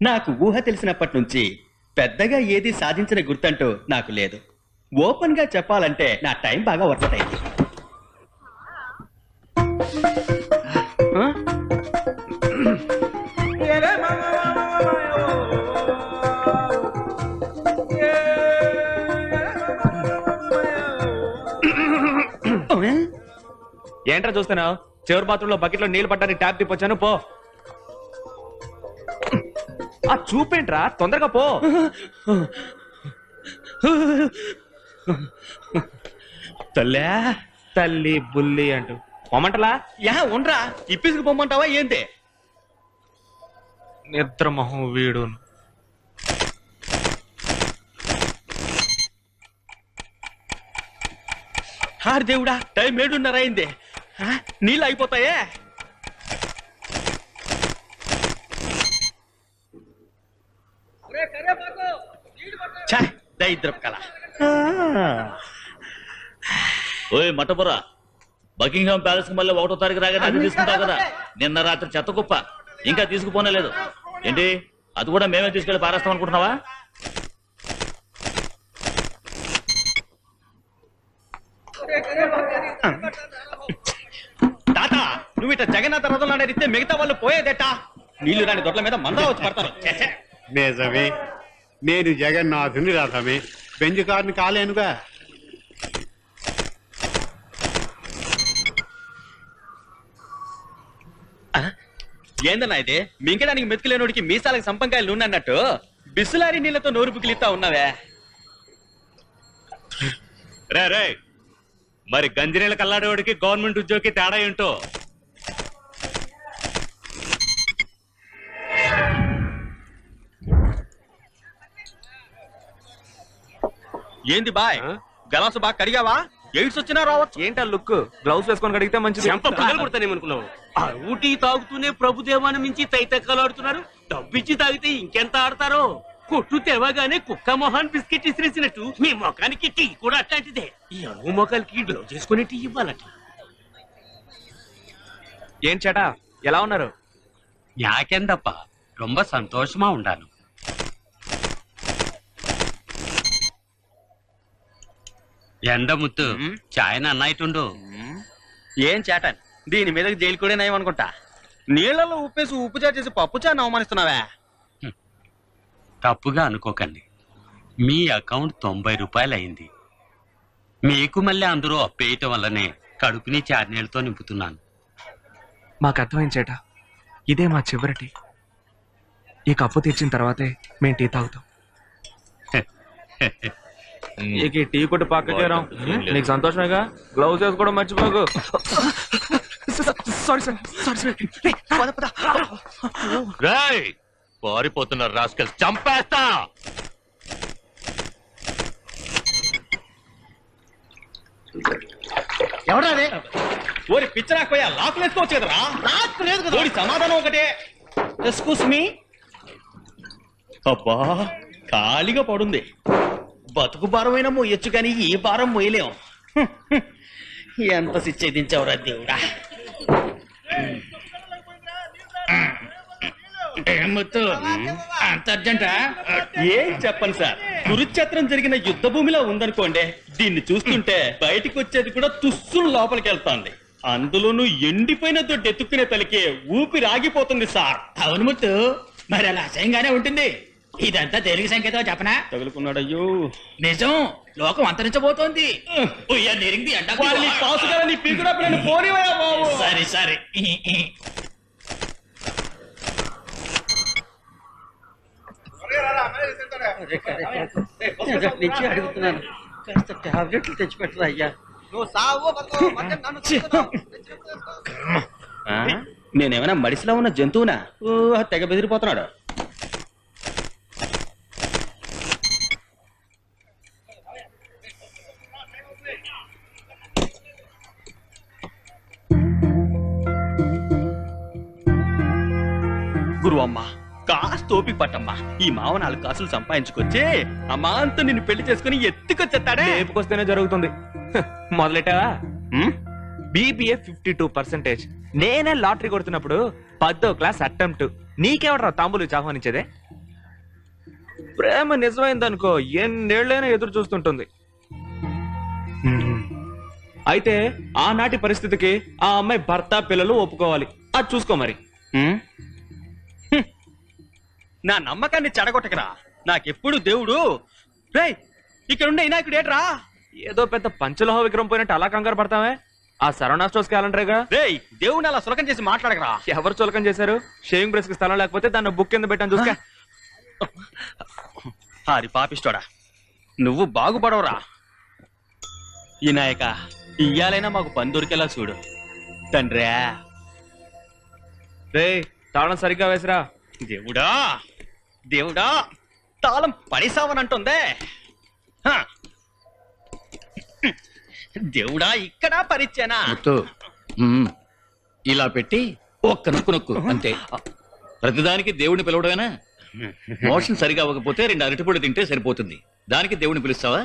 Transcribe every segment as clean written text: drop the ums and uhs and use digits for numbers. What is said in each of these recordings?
నాకు ఊహ తెలిసినప్పటి నుంచి పెద్దగా ఏది సాధించిన గుర్తంటూ నాకు లేదు. ఓపెన్ గా చెప్పాలంటే నా టైం బాగా వర్కౌట్ అయింది. ఏంట్రా చూస్తున్నావు? చివరి బాత్రూమ్ లో బకెట్ లో నీళ్లు పడ్డానికి ట్యాప్ తిప్పొచ్చాను, పో. ఆ చూపేంట్రా, తొందరగా పో. తల్లా తల్లి బుల్లి అంటూ పొమ్మంటలా? యా ఉండరా, ఇప్పిసుకు పొమ్మంటావా ఏంటి? నిద్ర మొహం వీడు. హార్ దేవుడా, టైం 7:30 అయింది. నీళ్ళు అయిపోతాయే. దరిద్రపు కళ. ఓయ్ మటపురా, బకింగ్హామ్ ప్యాలెస్ మళ్ళీ 1వ తారీఖు రాగానే అది తీసుకుంటావు కదా. నిన్న రాత్రి చెత్త కుప్ప ఇంకా తీసుకుపోనే లేదు ఏంటి? అది కూడా మేమే తీసుకెళ్లి పారేస్తాం అనుకుంటున్నావా? తాత, నువ్వు ఇట్లా జగన్నాథ రథంలో నడిస్తే మిగతా వాళ్ళు పోయేదేటా? నీళ్లు రాని దొడ్ల మీద మందా వచ్చి పడతారు. నిజమే, నేను జగన్నాథుని రథమే, బెంజు కారుని కాలేనుగా. ఏందన్నా ఇది? మింగడానికి మెతుకులేనోడికి మీసాలకు సంపంకాయలు నూనె అన్నట్టు బిస్సులారి నీళ్లతో నోరు పుకిలిస్తా ఉన్నావే. రే రే, మరి గంజినీళ్ళ కల్లాడేవాడికి గవర్నమెంట్ ఉద్యోగికి తేడా ఏంటో? ఏంది బాయ్, గలాసు బాగా కడిగావా? ఎయిడ్స్ వచ్చినా రావచ్చు. ఏంటా లుక్? గ్లౌస్ వేసుకొని కడిగితే మంచిది. కొడతానేమనుకున్నావు? ఊటీ తాగుతూనే ప్రభుదేవాన్ని మించి తైతక్కలు ఆడుతున్నారు. డబ్బిచ్చి తాగితే ఇంకెంత ఆడతారో. కొట్టు తెవగానే కుక్క మొహాన్ బిస్కెట్ ఇసిరేసినట్టు మీ మొఖానికి టీ కూడా అట్లాంటిదే. ఈ అడుగు మొఖాలకి గ్లౌజ్ చేసుకుని టీ ఇవ్వాలట. ఏం చేటా, ఎలా ఉన్నారు? యాకెందప్ప, రొంబ సంతోషమా ఉండాను. ఎండ ముత్తు చాయన అన్నాయిటుండు. ఏం చేటాను, దీని మీద జైలు కూడా నయం అనుకుంటా. నీళ్లలో ఉప్పేసి ఉప్పు చారు చేసి పప్పు చారు అవమానిస్తున్నావే. తప్పుగా అనుకోకండి, మీ అకౌంట్ 90 రూపాయలు అయింది. మీకు మళ్ళీ అందరూ అప్పేయటం వల్లనే కడుపుని 4 నీళ్ళతో నింపుతున్నాను. మాకు అర్థమైంది చేటా, ఇదే మా చివరి టీ. ఈ కప్పు తీర్చిన తర్వాతే మేము టీ తాగుతాం. ఇక టీ కొట్టి పక్కకే రా. నీకు సంతోషమేగా? గ్లౌజ్ వేసుకోవడం మర్చిపోకు. Sorry sir, sorry sir. రేయ్, పారిపోతున్నారు రాస్కల్స్, చంపేస్తా. ఎవడా అదే? ఓరి పిచ్చరాకపోయా, లాక్ వేసుకోవచ్చు కదరా. లాక్ లేదు కదా. ఓడి సమాధానం ఒకటే, ఎక్స్క్యూజ్ మీ. అబ్బా, ఖాళీగా పడుంది. బతుకు భారమైనా మోయొచ్చు కానీ ఈ భారం మోయలేం. ఎంత శిక్షించావురా దేవుడా. అంత అర్జెంటా? ఏం చెప్పండి సార్, కురుక్షేత్రం జరిగిన యుద్ధ భూమిలో ఉందనుకోండి. దీన్ని చూస్తుంటే బయటికి వచ్చేది కూడా తుస్సులు లోపలికి వెళ్తాంది. అందులోనూ ఎండిపోయిన దొడ్డు ఎత్తుక్కునే తలకి ఊపిరి ఆగిపోతుంది సార్. అవును ముత్తు, మరి అలా అసహ్యంగానే ఉంటుంది. ఇదంతా తెలుగు సంకేతం చెప్పనా? తగులుకున్నాడయ్యో. నిజం, లోకం అంతరించబోతోంది. సరే సరే, అడుగుతున్నాను, కాస్త టాబ్లెట్లు తెచ్చిపెట్టరా అయ్యా. నేనేమైనా మడిసిలో ఉన్న జంతువునా? తెగ బెదిరిపోతున్నాడు. గురువమ్మ, కాస్త ఓపిక పట్టమ్మా. ఈ మావ 4 కాసులు సంపాదించుకొచ్చి అమాంత నిన్ను పెళ్లి చేసుకుని ఎత్తుకొచ్చేస్తాడే. రేపుకొస్తేనే జరుగుతుంది. మొదలెట్టావా? BBA 52%. నేనే లాటరీ కొడుతున్నప్పుడు 10వ క్లాస్ అటెంప్ట్. నీకెవడరా తాంబూలు ఆహ్వానించేదే? ప్రేమ నిజమైందనుకో ఎన్నేళ్లైనా ఎదురు చూస్తుంటుంది. అయితే ఆనాటి పరిస్థితికి ఆ అమ్మాయి భర్త పిల్లలు ఒప్పుకోవాలి. అది చూసుకో మరి. నా నమ్మకాన్ని చెడగొట్టకరా. నాకెప్పుడు దేవుడు రేయ్ ఇక్కడున్న వినాయకుడు ఏట్రా? ఏదో పెద్ద పంచలోహ విగ్రహం పోయినట్టు అలా కంగారు పడతావే? ఆ సరవణా స్టోర్స్ క్యాలెండరేగా. రేయ్ దేవుడిని అలా సులకం చేసి మాట్లాడకరా. ఎవరు చులకం చేశారు? షేవింగ్ బ్రష్ కి స్థలం లేకపోతే దాన్ని బుక్ కింద పెట్టాను చూసుకో. హరి పాపిస్తోడా, నువ్వు బాగుపడవురా. ఈ నాయక ఇయ్యాలైనా మాకు పని దొరికేలా చూడు తండ్రా. రే తాళం సరిగ్గా వేసిరా. దేవుడా దేవుడా తాళం పడిసావనంటుందే. హ. దేవుడా ఇక్కడ పరిచ్చానా? ఇలా పెట్టి ఒక్క నొక్కు నొక్కు అంతే. ప్రతిదానికి దేవుడిని పిలవడమేనా? మోషన్ సరిగా అవ్వకపోతే 2 అరటిపళ్ళు తింటే సరిపోతుంది. దానికి దేవుడిని పిలుస్తావా?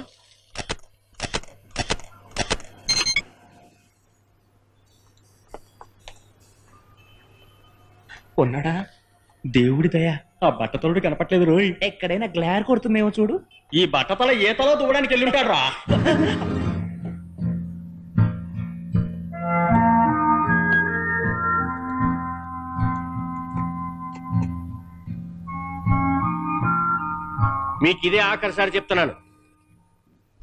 ఉన్నాడా? దేవుడి దయ ఆ బట్టతలుడు కనపట్లేదు రోయ్. ఎక్కడైనా గ్లార్ కొడుతుందేమో చూడు. ఈ బట్టతల ఈతలో దూవడానికి వెళ్ళుంటాడు రా. మీకు ఇదే ఆఖరిసారి చెప్తున్నాను.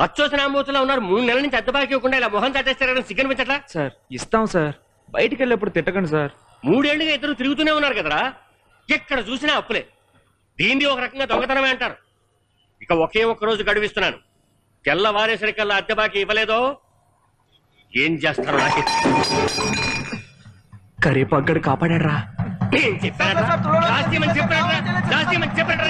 అచ్చోసనామూతులా ఉన్నారు. 3 నెలల నుంచి అద్దె బాకీ ఇవ్వకుండా ఇలా మొహం తట్టేస్తారని సిగ్గనిపించట్లా? సార్ ఇస్తాం సార్. బయటికి వెళ్ళేప్పుడు తిట్టకండి సార్. 3 ఏళ్లుగా ఇద్దరు తిరుగుతూనే ఉన్నారు కదరా. ఎక్కడ చూసినా అప్పులే. దీన్ని ఒక రకంగా దొంగతనమే అంటారు. ఇక ఒకే ఒక్క రోజు గడువిస్తున్నాను. తెల్లవారేసరికల్లా అద్దె బాకీ ఇవ్వలేదో ఏం చేస్తారో నాకే. కరేపగ్గడు కాపాడారా? ఏం చెప్పారా? దాస్యమని చెప్పారా? దాస్యమని చెప్పారా?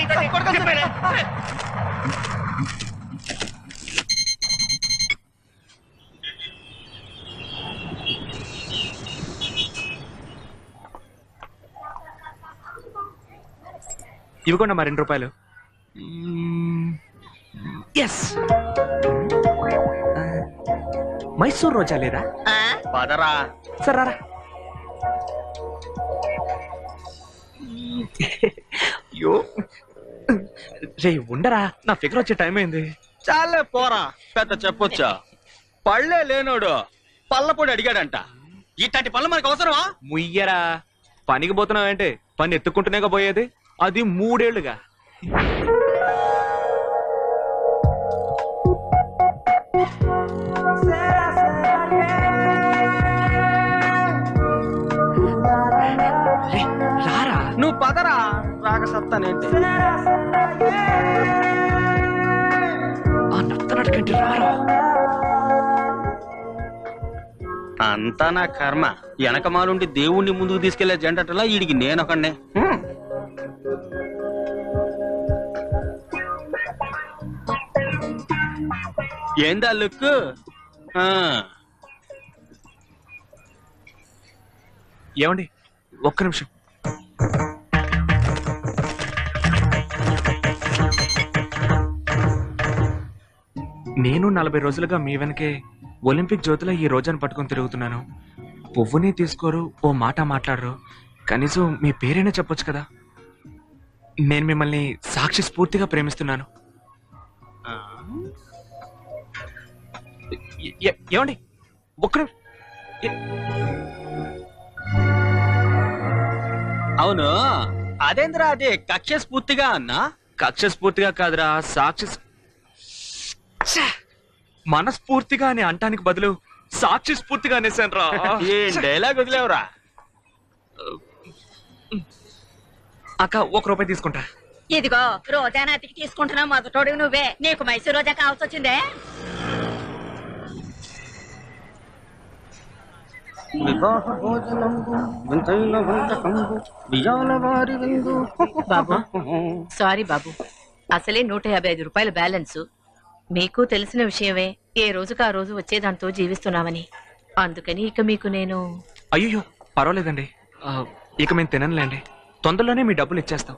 ఇవ్వకుండా మరి 2 రూపాయలు. ఎస్ మైసూర్ రోజా లేదా? పదరా. సరారా. అయ్యో రే ఉండరా, నా ఫిగర్ వచ్చే టైం అయింది. చాలే పోరా, పెద్ద చెప్పొచ్చా. పళ్ళే లేనోడు పళ్ళపొడి అడిగాడంట. ఇట్లాంటి పళ్ళు మనకు అవసరమా? ముయ్యరా, పనికి పోతున్నావంటే పని ఎత్తుకుంటూనేగా పోయేది. అది 3 ఏళ్లుగా. రారా, నువ్వు పదరా. రాగసత్తానేంటి ఆ నత్తనటికంటే రారా. అంతా నా కర్మ. వెనకమాలుండి దేవుణ్ణి ముందుకు తీసుకెళ్లే జంటలా ఈడికి నేనొకండే. ఏందా లుక్? ఏమండి ఒక్క నిమిషం. నేను 40 రోజులుగా మీ వెనకే ఒలింపిక్ జ్యోతిలో ఈ రోజాను పట్టుకొని తిరుగుతున్నాను. పువ్వుని తీసుకోరు, ఓ మాట మాట్లాడరు. కనీసం మీ పేరైనా చెప్పొచ్చు కదా. నేను మిమ్మల్ని సాక్షి స్ఫూర్తిగా ప్రేమిస్తున్నాను. ఏమండి ఒక్క అవును, అదేంద్రా అదే కక్ష స్ఫూర్తిగా అన్నా? కక్ష స్ఫూర్తిగా కాదురా, సాక్షి మనస్ఫూర్తిగా అని అంటానికి బదులు సాక్షి స్ఫూర్తిగా అనేసాను రా. ఏం డైలాగ్ వదిలేవరా? అక్క 1 రూపాయి తీసుకుంటా. ఇదిగో రోజా నాటికి తీసుకుంటున్నా మొదటోడు నువ్వే. నీకు మైసూర్ రోజా కావాల్సి వచ్చిందే. బాబు సారీ బాబు, అసలే 155 రూపాయల బ్యాలెన్స్. మీకు తెలిసిన విషయమే, ఏ రోజుకు ఆ రోజు వచ్చేదాంతో జీవిస్తున్నామని. అందుకని ఇక మీకు నేను. అయ్యో పర్వాలేదండి, ఇక మేము తిననులేండి. తొందరలోనే మీ డబ్బులు ఇచ్చేస్తాం.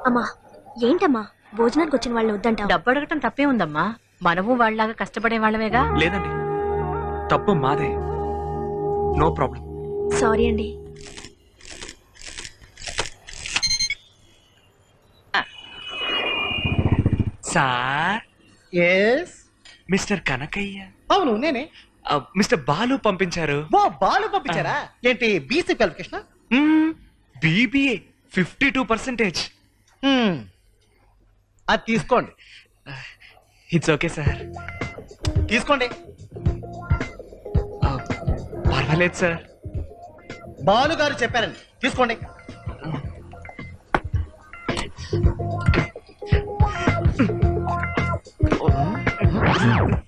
అమ్మా ఏంటమ్మా భోజనానికి వచ్చిన వాళ్ళు వద్దంటావు? డబ్బు అడగటం తప్పే ఉందమ్మా. మనము వాళ్ళలాగా కష్టపడే వాళ్ళమేగా. లేదండి, తప్పు మాదే. No problem. సారీ అండి. సార్ ఎస్ మిస్టర్ కనకయ్య అవును నేనే. మిస్టర్ బాలు పంపించారు. ఓ బాలు పంపించారా? ఏంటి బీసీ క్వాలిఫికేషన్? బీబీఏ 52%. అది తీసుకోండి. It's okay sir. తీసుకోండి. పర్వాలేదు సార్. బాలు గారు చెప్పారండి, తీసుకోండి.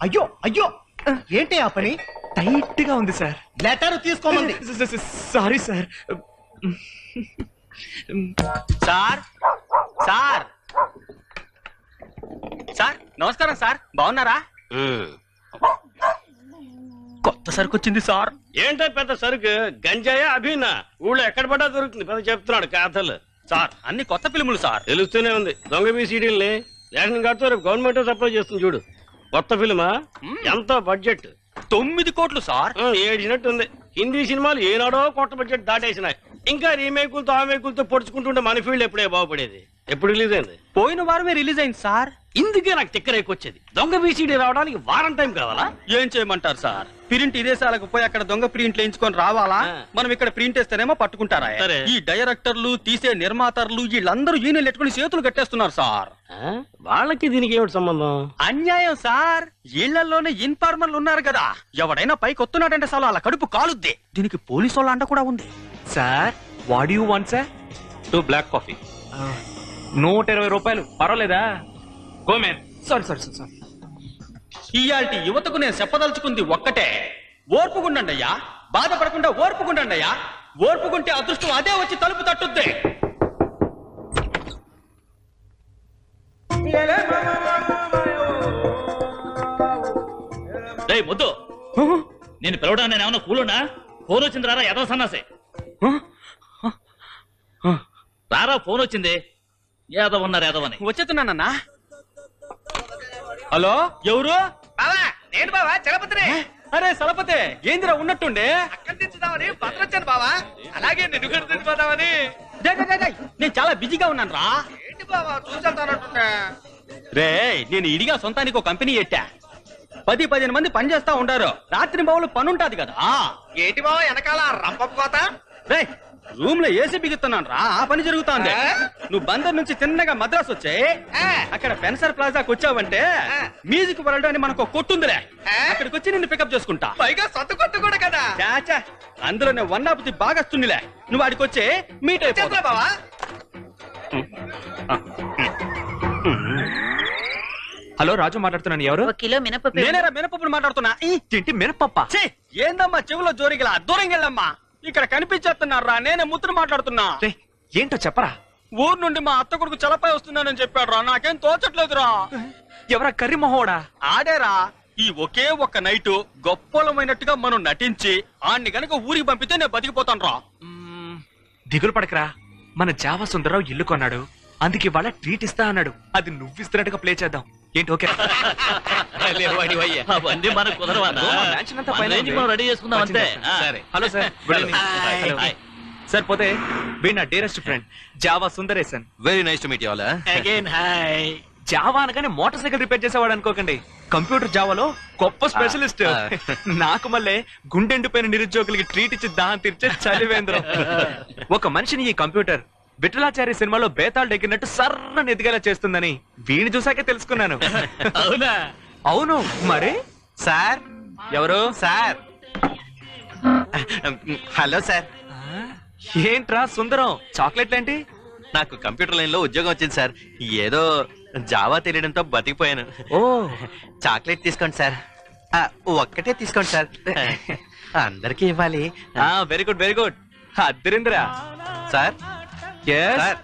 అయ్యో అయ్యో, ఏంటి ఆ పని? టైట్ గా ఉంది సార్. లెటర్ తీసుకోమంది. Sorry sir. Sir sir sir నమస్కారం సార్, బాగున్నారా? కొత్త సరుకు వచ్చింది సార్. ఏంటో పెద్ద సరుకు? గంజాయా అభినా? ఊళ్ళో ఎక్కడ పడ్డా దొరుకుతుంది, పెద్ద చెప్తున్నాడు కథలు. సార్ అన్ని కొత్త ఫిల్ములు సార్. తెలుస్తూనే ఉంది. దొంగ బీసీడీల్ని రేషన్ కార్డుతో రేపు గవర్నమెంట్ సప్లై చేస్తుంది చూడు. కొత్త ఫిల్మా? ఎంత బడ్జెట్? 9 కోట్లు సార్. ఏడిచినట్టు ఉంది. హిందీ సినిమాలు ఏనాడో కొత్త బడ్జెట్ దాటేసినాయి. ఇంకా రీమేకులతో ఆమేకులతో పొడుచుకుంటుంటే మన ఫీల్డ్ ఎప్పుడే బాగుపడేది. ఎప్పుడు రిలీజ్ అయింది? పోయిన వారమే రిలీజ్ అయింది సార్. ఇందుకే నాకు తిక్కరేకొచ్చేది. దొంగ బీసీడీ రావడానికి వారం టైం కావాలా? ఏం చేయమంటారు సార్? ప్రింట్ విదేశాలకు పోయి అక్కడ దొంగ ప్రింట్లు వేయించుకొని రావాలా? మనం ఇక్కడ ప్రింట్ వేస్తేనేమో పట్టుకుంటారా? ఈ డైరెక్టర్లు, తీసే నిర్మాతలు వీళ్ళందరూ యూనియన్ ఎట్టుకుని చేతులు కట్టేస్తున్నారు సార్. వాళ్ళకి దీనికి ఏమిటి సంబంధం? అన్యాయం సార్. ఇళ్లలోనే ఇన్ఫార్మర్లు ఉన్నారు కదా, ఎవడైనా పైకి వస్తున్నాడంటే చాలు అలా కడుపు కాలుద్ది. దీనికి పోలీసు వాళ్ళ అండ కూడా ఉంది sir. What you want sir? 2 black coffee. 120 రూపాయలు. పర్వాలేదా? Go man. Sorry sorry sorry. ఇయాల్టి యువతకు నేను చెప్పదలుచుకుంది ఒక్కటే, ఓర్పుకుండండి అయ్యా. బాధపడకుండా ఓర్పుకుండండి అయ్యా. ఓర్పుకుంటే అదృష్టం అదే వచ్చి తలుపు తట్టుద్ది. రేయ్ ముద్దు, నేను పిలవడానికి నేను ఏమన్నా కూలున్నా? ఫోన్ వచ్చింది రారా, ఎదో సన్నాసే. రారా, ఫోన్ వచ్చింది. ఏదో ఉన్నారు ఏదోవని. వచ్చేస్తున్నానన్నా. హలో, ఎవరు? బావా, నేను బావా, చలపతినే. అరే చలపతి, ఏందిరా ఉన్నట్టుండే? అక్కడ తెచ్చుదామని భద్రొచ్చాను బావా. అలాగే నిన్ను కూడా తెచ్చిపోదామని. నేను చాలా బిజీగా ఉన్నాను రా. ఏంటి బావా చూసేస్తానంటున్నా? రే, నేను ఇడిగా సొంతానికి ఒక కంపెనీ పెట్టా. 10-15 మంది పని చేస్తా ఉండారు. రాత్రి బావులు పని ఉంటాది కదా. ఏంటి బావా వెనకాల రంపపు కోత? రే, రూమ్ లో ఏసీ బిగుతున్నాను రా, ఆ పని జరుగుతుంది. నువ్వు బందర్ నుంచి తిన్నగా మద్రాసు వచ్చాయి, అక్కడ ఫెన్సర్ ప్లాజాకి వచ్చావంటే మ్యూజిక్ వరల్డ్ అని మనకు కొట్టుందిలే, అక్కడికి వచ్చి నిన్ను పికప్ చేసుకుంటా. పైగా సొంత కొట్టు కూడా కదా. చాచా, అందులో నేను 1 ఆఫ్ ది బాగా వస్తుందిలే. నువ్వు వాడికి వచ్చి మీట్ అయిపోతా బావా. హలో, రాజు మాట్లాడుతున్నాను. ఎవరు? 1 కిలో మినపప్పు. నేనేరా మినపప్పును మాట్లాడుతున్నా. ఏంటి మినపప్ప? ఏందమ్మా చెవులో జోరిగిలా దూరం వెళ్ళమ్మా. ఇక్కడ కనిపించేస్తున్నారా, నేనే ముత్తును మాట్లాడుతున్నా. ఏంటో చెప్పరా. ఊరు నుండి మా అత్త కొడుకు చలపై వస్తున్నానని చెప్పాడు రా, నాకేం తోచట్లేదురా. ఎవరా? కర్రీ మొహోడా? ఆడేరా. ఈ ఒకే ఒక్క నైటు గొప్పలమైనట్టుగా మనం నటించి ఆడిని గనక ఊరికి పంపితే నేను బతికిపోతాను రా. దిగులు పడకరా, మన జావా సుందరరావు ఇల్లు కొన్నాడు, అందుకే వాళ్ళ ట్రీట్ ఇస్తా అన్నాడు. అది నువ్వు ఇస్తున్నట్టుగా ప్లే చేద్దాం. ఏంటి? ఓకే. అవన్నీ మనకు కుదరవన్నా. మనం రెడీ చేసుకుందాం అంతే. సరే. Hello sir, good evening. Sir పోతే వీడు నా dearest friend Java Sundaresan. Very nice to meet you all. Again hi. Java అనగానే మోటార్ సైకిల్ రిపేర్ చేసేవాడు అనుకోకండి, కంప్యూటర్ జావాలో గొప్ప స్పెషలిస్ట్. నాకు మళ్ళీ గుండెండిపోయిన నిరుద్యోగులకి ట్రీట్ ఇచ్చి దాహం తీర్చే చలివేంద్రం. ఒక మనిషిని ఈ కంప్యూటర్ విఠలాచార్య సినిమాలో బేతాళ్ ఎక్కినట్టు సర్రని ఎదిగేలా చేస్తుందని వీణి చూసాకే తెలుసుకున్నాను. అవునా? అవును మరి. సార్. ఎవరు? సార్. Hello sir. ఏంట్రా సుందరం, చాక్లెట్లేంటి? నాకు కంప్యూటర్ లైన్ లో ఉద్యోగం వచ్చింది సార్. ఏదో జావా తెలియడంతో బతికిపోయాను. ఓ, చాక్లెట్ తీసుకోండి సార్. ఒక్కటే తీసుకోండి సార్, అందరికి ఇవ్వాలి. Very good very good. అద్దరింద్రా. సార్. సార్.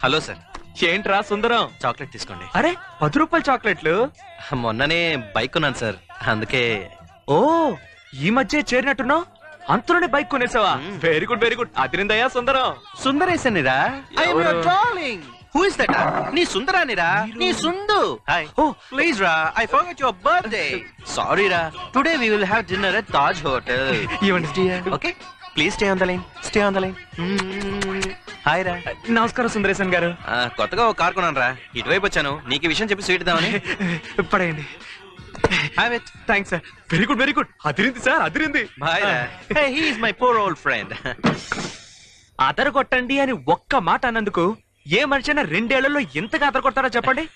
Hello sir. ఏంట్రా సుందరం, చాక్లెట్ తీసుకోండి. అరే 10 రూపాయల చాక్లెట్లు. మొన్ననే బైక్ కొన్నాను సార్, అందుకే. ఓ, ఈ మధ్య చేరినట్టున్నావు, అంతలోనే బైక్ కొనేసావా? Very good very good. అదిరిందయ్యా సుందరం. సుందరేశనిరా. I am your darling. Who is that? నీ సుందరానిరా, నీ సుందు. హాయ్. ఓ ప్లీజ్ రా, I forgot your birthday. Sorry రా, today we will have dinner at Taj hotel. ఇవ్వండి. Okay, please stay on the line. Stay on the line. Hi రా. నమస్కారం సుందరేశన్ గారు. కొత్తగా ఒక కార్ కొన్నాను రా, ఇటువైపు వచ్చాను. నీకు ఈ విషయం చెప్పి స్వీట్ ఇద్దామని. పడేయండి. Thanks sir. Very good very good. అదిరింది సార్, అదిరింది. బాయ్ రా. He is my poor old friend. అదరగొట్టండి అని ఒక్క మాట అన్నందుకు ఏ మనిషి అయినా 2 ఏళ్లలో ఎంతగా అదరగొడతారో చెప్పండి.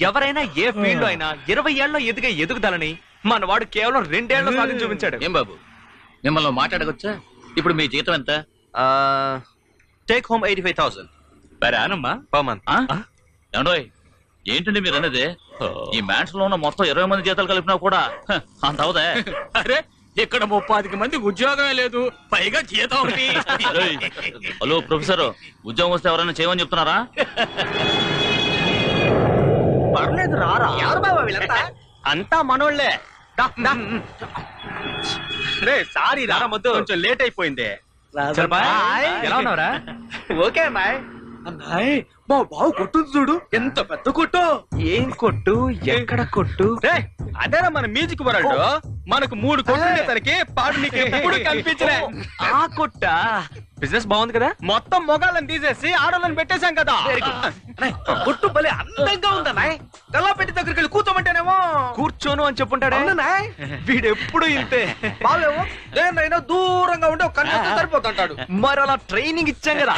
ఎవరైనా ఏ ఫీల్డ్ లో అయినా 20 ఏళ్ళలో ఎదుగుదలని మనవాడు కేవలం 2 ఏళ్లలో సాధించి చూపించాడు. ఏం బాబు, మిమ్మల్ని మాట్లాడగొచ్చా? ఇప్పుడు మీ జీతం ఎంత? Take home 85,000 per annum per month. ఏమండోయ్, ఏంటండి మీరు అనేది? ఈ మ్యాన్స్ లో ఉన్న మొత్తం 20 మంది జీతాలు కలిపినా కూడా అంత అవుదా? అరే, ఇక్కడ 30 మంది ఉద్యోగమే లేదు, పైగా జీతం ఒకటి. హలో ప్రొఫెసర్, ఉద్యోగం వస్తే ఎవరైనా చేయమని చెప్తున్నారా? పర్లేదు రారా. ఎవరు బాబా వీళ్ళంతా? అంతా మనోళ్లే. సారీ రా, మొత్తం కొంచెం లేట్ అయిపోయింది. ఎలా ఉన్నావురా? ఓకే అమ్మాయి. అన్నాయ్, మా బావు కొట్టుంది చూడు, ఎంత పెద్ద కొట్టు. ఏం కొట్టు? ఎక్కడ కొట్టు? అదేనా మన మ్యూజిక్ వరల్డ్. మనకు 3 కొట్టు తనకి పాడు నీకు ఎప్పుడు కనిపించలే. ఆ కొట్ట బిజినెస్ బాగుంది కదా. మొత్తం మొగాళ్ళని తీసేసి ఆడోళ్ళని పెట్టేశాం కదా. కొట్టు భలే అందంగా ఉందన్నాయ్. గల్లా పెట్టి దగ్గరికి వెళ్ళి కూర్చోమంటేనేమో కూర్చోను అని చెప్పుంటాడే. వీడెప్పుడు ఇంతే. బావేమో దేన్నైనా దూరంగా ఉండి ఒక కన్ను సరిపోతుంటాడు. మరి అలా ట్రైనింగ్ ఇచ్చాం కదా.